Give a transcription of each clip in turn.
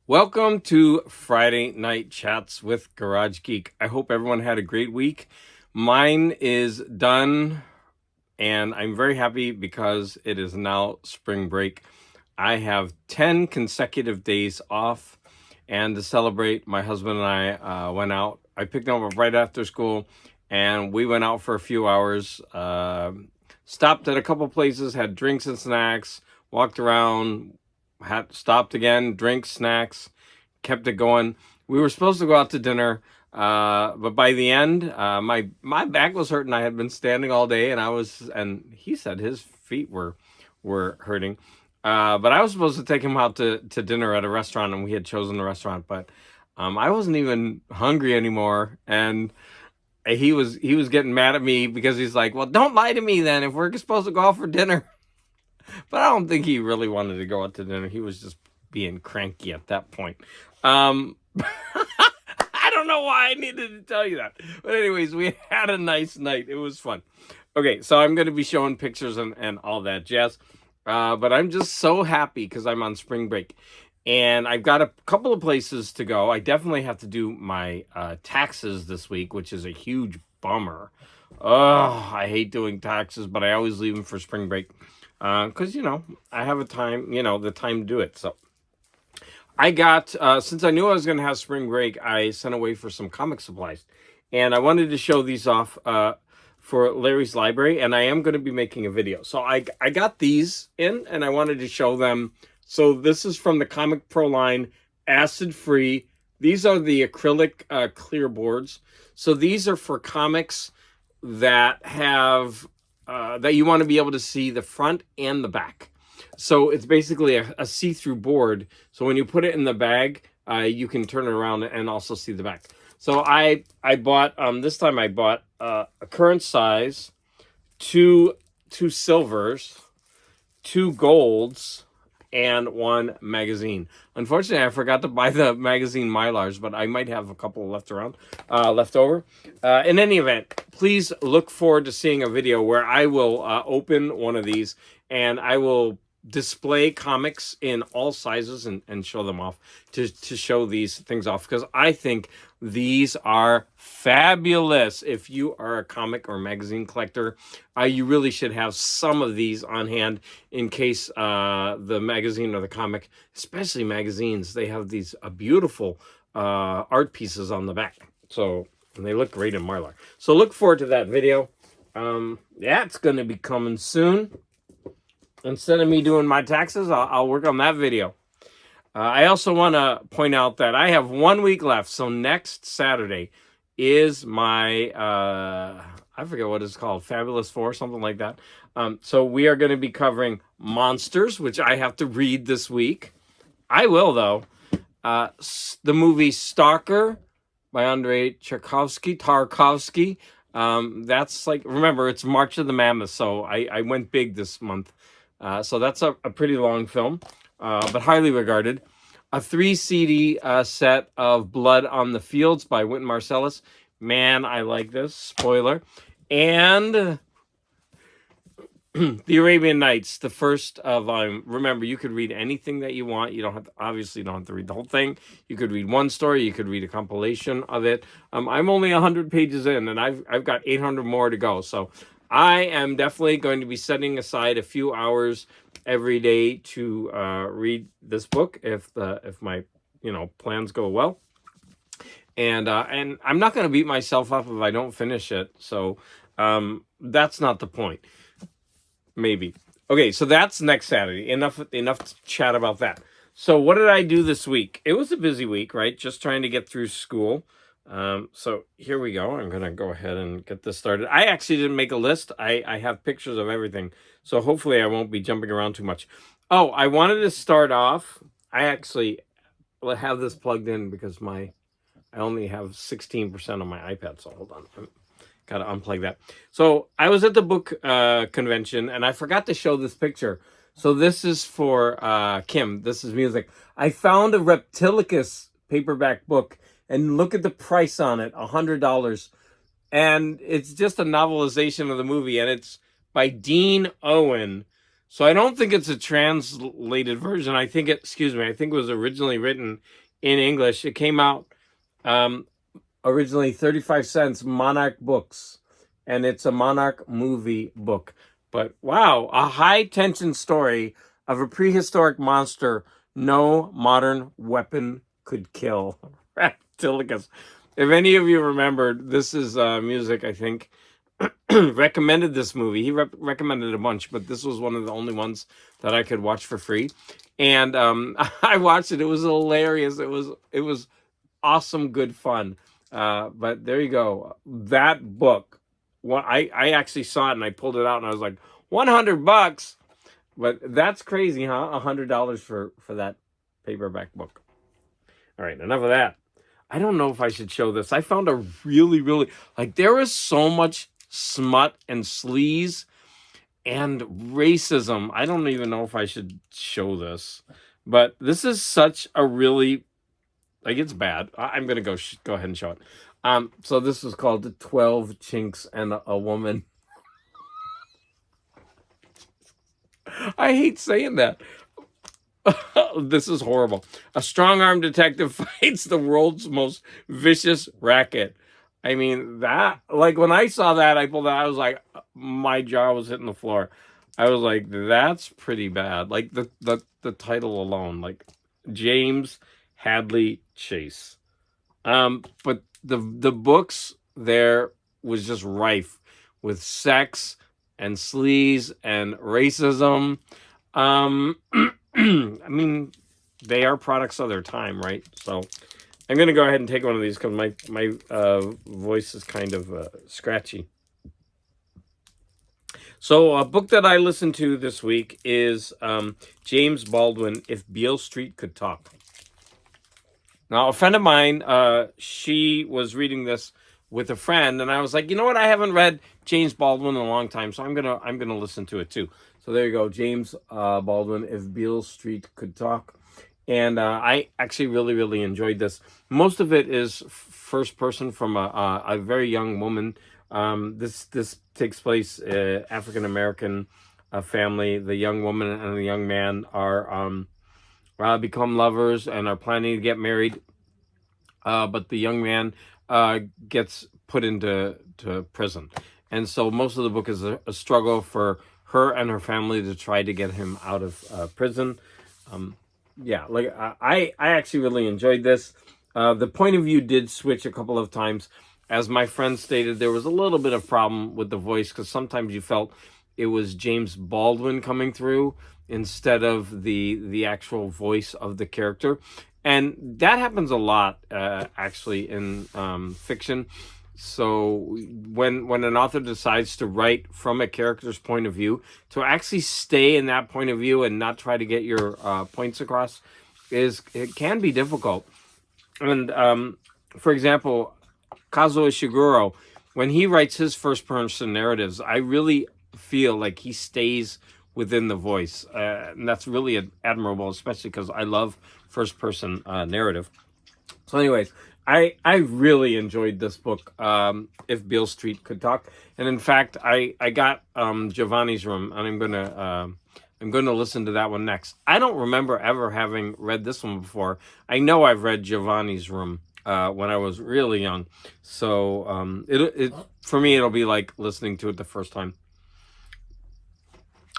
Welcome to Friday Night Chats with Garage Geek. I hope everyone had a great week. Mine is done, and I'm very happy because it is now spring break. I have 10 consecutive days off, and to celebrate, my husband and I went out. I picked him up right after school, and we went out for a few hours. Stopped at a couple places, had drinks and snacks, walked around, had stopped again, drinks, snacks, kept it going. We were supposed to go out to dinner, but by the end, my back was hurting. I had been standing all day, and he said his feet were hurting. But I was supposed to take him out to dinner at a restaurant, and we had chosen a restaurant, but I wasn't even hungry anymore, and he was getting mad at me because he's like, "Well, don't lie to me then if we're supposed to go out for dinner." But I don't think he really wanted to go out to dinner. He was just being cranky at that point. I don't know why I needed to tell you that. But anyways, we had a nice night. It was fun. Okay, so I'm going to be showing pictures and all that jazz. But I'm just so happy because I'm on spring break. And I've got a couple of places to go. I definitely have to do my taxes this week, which is a huge bummer. Oh, I hate doing taxes, but I always leave them for spring break. Because, I have the time to do it. So I got, since I knew I was going to have spring break, I sent away for some comic supplies. And I wanted to show these off for Larry's library, and I am going to be making a video. So I got these in, and I wanted to show them. So this is from the Comic Pro line, acid-free. These are the acrylic clear boards. So these are for comics that have... that you want to be able to see the front and the back. So it's basically a see-through board. So when you put it in the bag, you can turn it around and also see the back. So I bought, this time I bought a current size, two silvers, two golds, and one magazine. Unfortunately, I forgot to buy the magazine Mylars, but I might have a couple left over. In any event, please look forward to seeing a video where I will open one of these, and I will display comics in all sizes and show them off to show these things off, because I think these are fabulous. If you are a comic or magazine collector, you really should have some of these on hand in case the magazine or the comic, especially magazines, they have these beautiful art pieces on the back. So, and they look great in Mylar. So look forward to that video. It's going to be coming soon. Instead of me doing my taxes, I'll work on that video. I also want to point out that I have 1 week left. So next Saturday is my, I forget what it's called, Fabulous Four, something like that. So we are going to be covering Monsters, which I have to read this week. I will, though. The movie Stalker by Andrei Tarkovsky. That's like, remember, it's March of the Mammoth, so I went big this month. So that's a pretty long film, but highly regarded. A 3 CD set of Blood on the Fields by Wynton Marsalis. Man, I like this. Spoiler. And The Arabian Nights, the first volume. Remember, you could read anything that you want. You don't have to, obviously don't have to read the whole thing. You could read one story. You could read a compilation of it. I'm only 100 pages in, and I've got 800 more to go. So I am definitely going to be setting aside a few hours every day to read this book if my plans go well. And I'm not going to beat myself up if I don't finish it. So that's not the point. Maybe. Okay, so that's next Saturday. Enough to chat about that. So what did I do this week? It was a busy week, right? Just trying to get through school. So here we go. I'm going to go ahead and get this started. I actually didn't make a list. I have pictures of everything. So hopefully I won't be jumping around too much. Oh, I wanted to start off. I actually will have this plugged in because I only have 16% on my iPad. So hold on. Got to unplug that. So I was at the book convention, and I forgot to show this picture. So this is for Kim. This is music. I found a Reptilicus paperback book, and look at the price on it, $100. And it's just a novelization of the movie, and it's by Dean Owen. So I don't think it's a translated version. I think I think it was originally written in English. It came out um, originally 35 cents, Monarch Books, and it's a Monarch movie book. But wow, a high tension story of a prehistoric monster no modern weapon could kill. Reptilicus. If any of you remembered, this is music, I think, recommended this movie. He recommended a bunch, but this was one of the only ones that I could watch for free. And I watched it. It was hilarious. It was awesome, good fun. But there you go. That book. I actually saw it and I pulled it out and I was like, $100. But that's crazy, huh? $100 for that paperback book. All right, enough of that. I don't know if I should show this. I found a really, like, there is so much smut and sleaze and racism. I don't even know if I should show this, but this is such a really, like, it's bad. I'm gonna go ahead and show it. So this is called 12 Chinks and a Woman. I hate saying that. This is horrible. A strong-armed detective fights the world's most vicious racket. I mean, that, like, when I saw that, I pulled out, I was like, my jaw was hitting the floor. I was like, that's pretty bad. Like, the title alone, like, James Hadley Chase. But the books there was just rife with sex and sleaze and racism. I mean, they are products of their time, right? So I'm going to go ahead and take one of these because my voice is kind of scratchy. So a book that I listened to this week is James Baldwin, If Beale Street Could Talk. Now, a friend of mine, she was reading this with a friend, and I was like, you know what? I haven't read James Baldwin in a long time, so I'm gonna listen to it too. So there you go, James Baldwin, If Beale Street Could Talk, and I actually really enjoyed this. Most of it is first person from a very young woman. This takes place African American family. The young woman and the young man are become lovers and are planning to get married. But the young man gets put into prison. And so most of the book is a struggle for her and her family to try to get him out of prison. Yeah, like I actually really enjoyed this. The point of view did switch a couple of times. As my friend stated, there was a little bit of problem with the voice because sometimes you felt it was James Baldwin coming through instead of the actual voice of the character. And that happens a lot, actually, in fiction. So when an author decides to write from a character's point of view, to actually stay in that point of view and not try to get your points across, it can be difficult. And for example, Kazuo Ishiguro, when he writes his first-person narratives, I really feel like he stays within the voice, and that's really admirable, especially because I love first-person narrative. So anyways, I really enjoyed this book, If Beale Street Could Talk, and in fact, I got Giovanni's Room, and I'm going to listen to that one next. I don't remember ever having read this one before. I know I've read Giovanni's Room when I was really young, so it for me it'll be like listening to it the first time.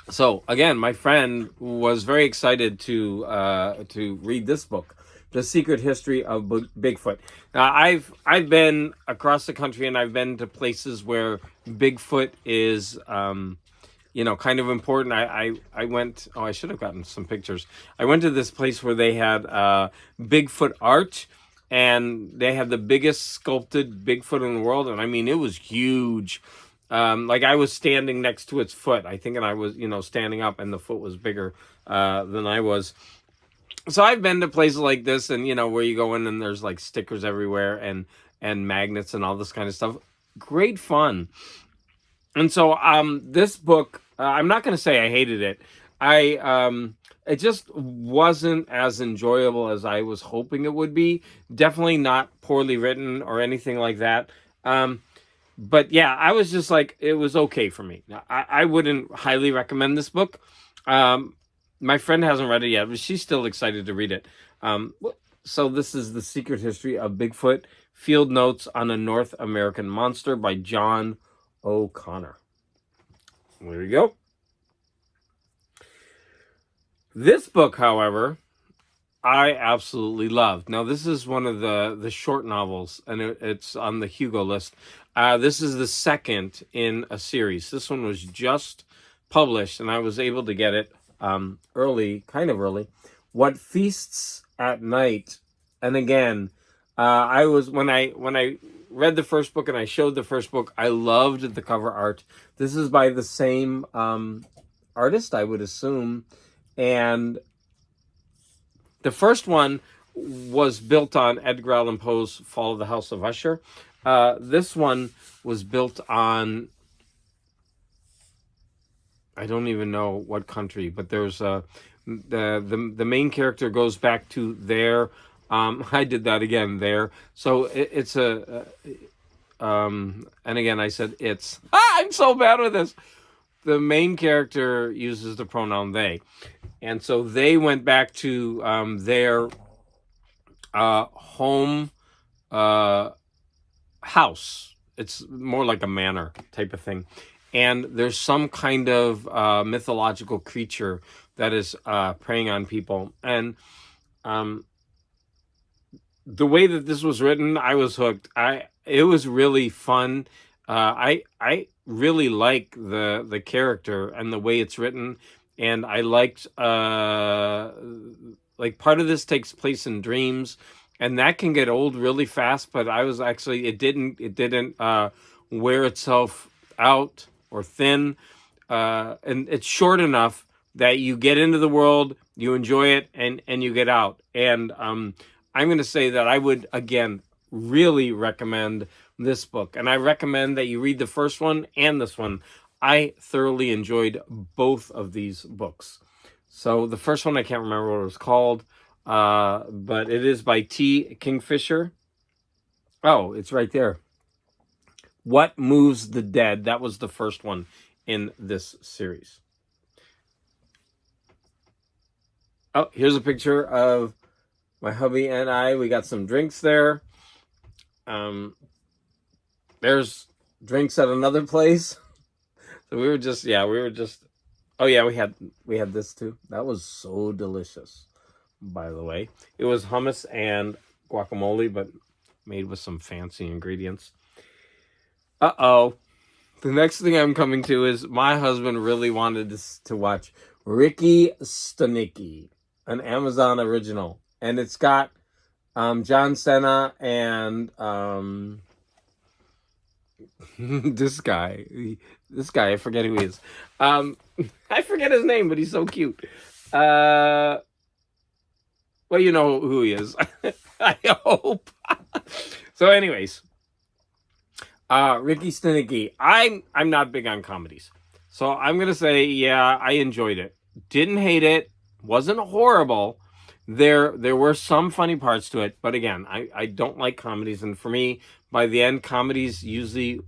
So again, my friend was very excited to read this book, The Secret History of Bigfoot. Now, I've been across the country and I've been to places where Bigfoot is, kind of important. I went. Oh, I should have gotten some pictures. I went to this place where they had Bigfoot art, and they had the biggest sculpted Bigfoot in the world, and I mean it was huge. Like I was standing next to its foot, I think, and I was, standing up, and the foot was bigger than I was. So I've been to places like this, and where you go in and there's like stickers everywhere and magnets and all this kind of stuff. Great fun. And so this book, I'm not going to say I hated it. It just wasn't as enjoyable as I was hoping it would be. Definitely not poorly written or anything like that. But yeah, I was just like, it was okay for me. I wouldn't highly recommend this book. My friend hasn't read it yet, but she's still excited to read it. So this is The Secret History of Bigfoot, Field Notes on a North American Monster by John O'Connor. There you go. This book, however, I absolutely loved. Now, this is one of the short novels, and it's on the Hugo list. This is the second in a series. This one was just published, and I was able to get it early, kind of early. What Feasts at Night. And again, I was when I read the first book and I showed the first book, I loved the cover art. This is by the same artist, I would assume, and the first one was built on Edgar Allan Poe's Fall of the House of Usher. This one was built on, I don't even know what country, but there's the main character goes back to there. I did that again there. So it's and again I said it's. I'm so bad with this. The main character uses the pronoun they. And so they went back to their home house. It's more like a manor type of thing. And there's some kind of mythological creature that is preying on people. And the way that this was written, I was hooked. It was really fun. I really like the character and the way it's written. And I liked, like, part of this takes place in dreams, and that can get old really fast. But I was actually, it didn't wear itself out or thin, and it's short enough that you get into the world, you enjoy it, and you get out. And I'm going to say that I would again really recommend this book, and I recommend that you read the first one and this one. I thoroughly enjoyed both of these books. So the first one, I can't remember what it was called, but it is by T. Kingfisher. Oh, it's right there. What Moves the Dead. That was the first one in this series. Oh, here's a picture of my hubby and I. We got some drinks there. There's drinks at another place. So we were just, oh yeah, we had this too. That was so delicious, by the way. It was hummus and guacamole, but made with some fancy ingredients. Uh-oh. The next thing I'm coming to is my husband really wanted to watch Ricky Stanicky, an Amazon original. And it's got John Cena and this guy, I forget who he is. I forget his name, but he's so cute. Well, you know who he is. I hope. So anyways, Ricky Stanicky. I'm not big on comedies. So I'm going to say, yeah, I enjoyed it. Didn't hate it. Wasn't horrible. There were some funny parts to it, but again, I don't like comedies, and for me, by the end, comedies usually,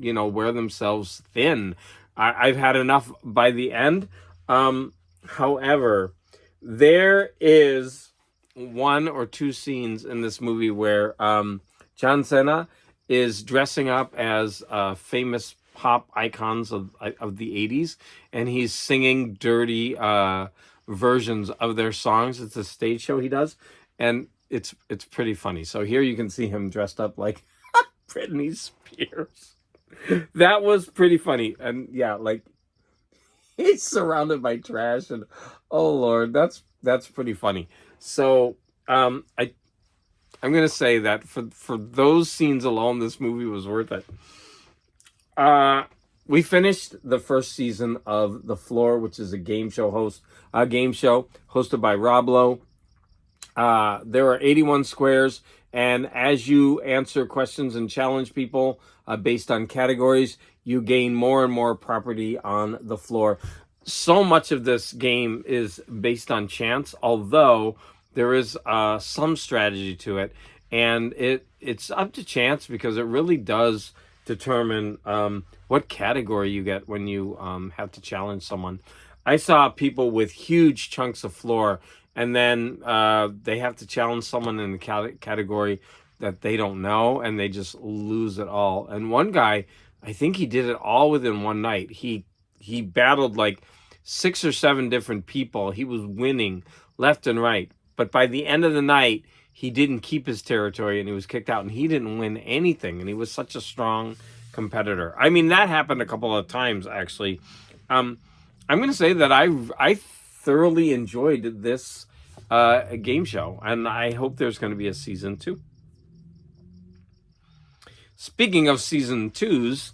wear themselves thin. I've had enough by the end. However, there is one or two scenes in this movie where John Cena is dressing up as famous pop icons of the 80s, and he's singing dirty versions of their songs. It's a stage show he does, and it's pretty funny. So here you can see him dressed up like Britney Spears. That was pretty funny. And yeah, like, he's surrounded by trash, and oh Lord, that's pretty funny. So I'm gonna say that for those scenes alone, this movie was worth it. We finished the first season of The Floor, which is a game show hosted by Rob Lowe. There are 81 squares, and as you answer questions and challenge people based on categories, you gain more and more property on the floor. So much of this game is based on chance, although there is some strategy to it, and it's up to chance because it really does determine what category you get when you have to challenge someone. I saw people with huge chunks of floor, and then they have to challenge someone in the category that they don't know, and they just lose it all. And one guy, I think he did it all within one night. He battled like 6 or 7 different people. He was winning left and right. But by the end of the night, he didn't keep his territory and he was kicked out, and he didn't win anything. And he was such a strong competitor. I mean, that happened a couple of times, actually. I'm going to say that I thoroughly enjoyed this game show, and I hope there's going to be a season 2. Speaking of season 2s,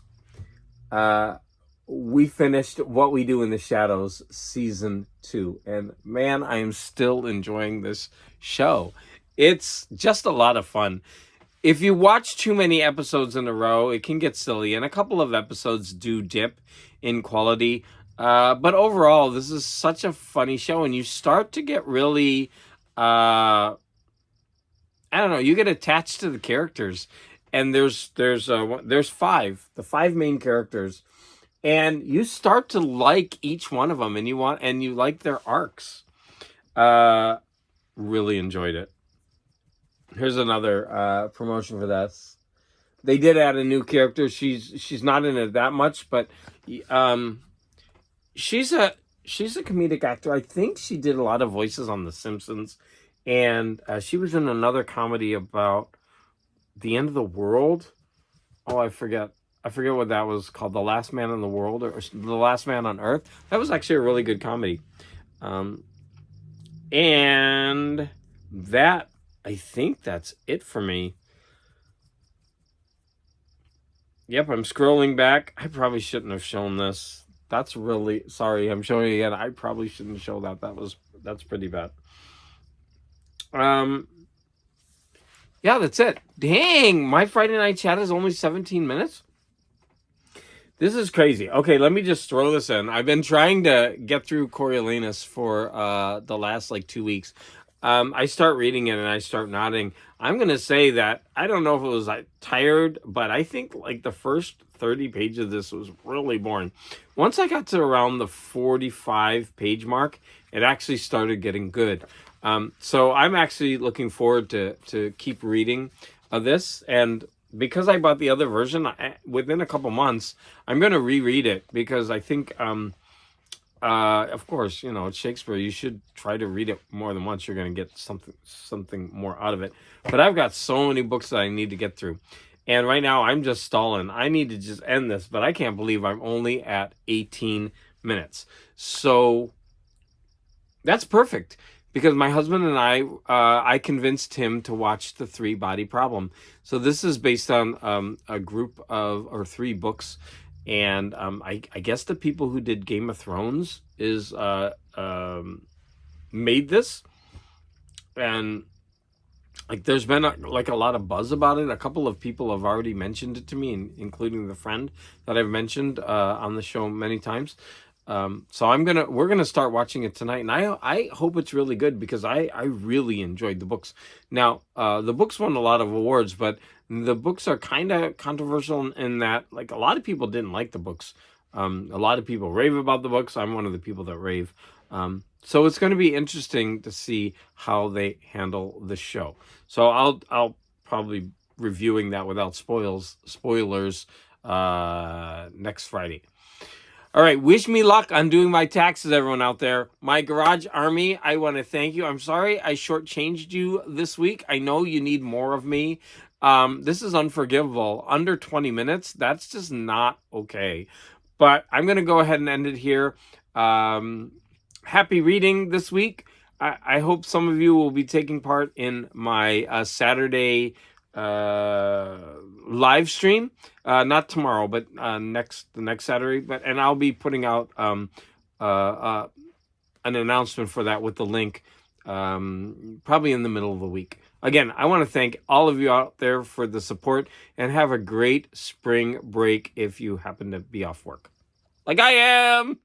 we finished What We Do in the Shadows season 2, and man, I am still enjoying this show. It's just a lot of fun. If you watch too many episodes in a row, it can get silly, and a couple of episodes do dip in quality. But overall, this is such a funny show, and you start to get really, I don't know, you get attached to the characters, and there's 5, the 5 main characters, and you start to like each one of them, and you like their arcs. Really enjoyed it. Here's another promotion for this. They did add a new character. She's not in it that much, but she's a comedic actor. I think she did a lot of voices on The Simpsons, and she was in another comedy about the end of the world. Oh, I forget what that was called. The Last Man in the World, or The Last Man on Earth. That was actually a really good comedy. And that, I think that's it for me. Yep, I'm scrolling back. I probably shouldn't have shown this. That's really, sorry, I'm showing it again. I probably shouldn't show that. That's pretty bad. Yeah, that's it. Dang, my Friday night chat is only 17 minutes. This is crazy. Okay, let me just throw this in. I've been trying to get through Coriolanus for the last 2 weeks. I start reading it and I start nodding. I'm going to say that I don't know if it was tired, but I think the first 30 pages of this was really boring. Once I got to around the 45 page mark, it actually started getting good. So I'm actually looking forward to keep reading this, and because I bought the other version, within a couple months, I'm going to reread it, because I think, of course, it's Shakespeare. You should try to read it more than once. You're going to get something more out of it. But I've got so many books that I need to get through. And right now, I'm just stalling. I need to just end this, but I can't believe I'm only at 18 minutes. So that's perfect. Because my husband and I convinced him to watch The 3-Body Problem. So this is based on a group or 3 books. And I guess the people who did Game of Thrones made this. And there's been a lot of buzz about it. A couple of people have already mentioned it to me, including the friend that I've mentioned on the show many times. So we're gonna start watching it tonight, and I hope it's really good, because I really enjoyed the books. Now, the books won a lot of awards, but the books are kind of controversial in that a lot of people didn't like the books. A lot of people rave about the books. I'm one of the people that rave. So it's going to be interesting to see how they handle the show. So I'll probably reviewing that without spoilers next Friday. All right, wish me luck on doing my taxes, everyone out there. My garage army, I want to thank you. I'm sorry I shortchanged you this week. I know you need more of me. This is unforgivable. Under 20 minutes, that's just not okay. But I'm going to go ahead and end it here. Happy reading this week. I hope some of you will be taking part in my Saturday live stream, not tomorrow, but the next Saturday. And I'll be putting out an announcement for that with the link probably in the middle of the week. Again, I want to thank all of you out there for the support, and have a great spring break if you happen to be off work, like I am.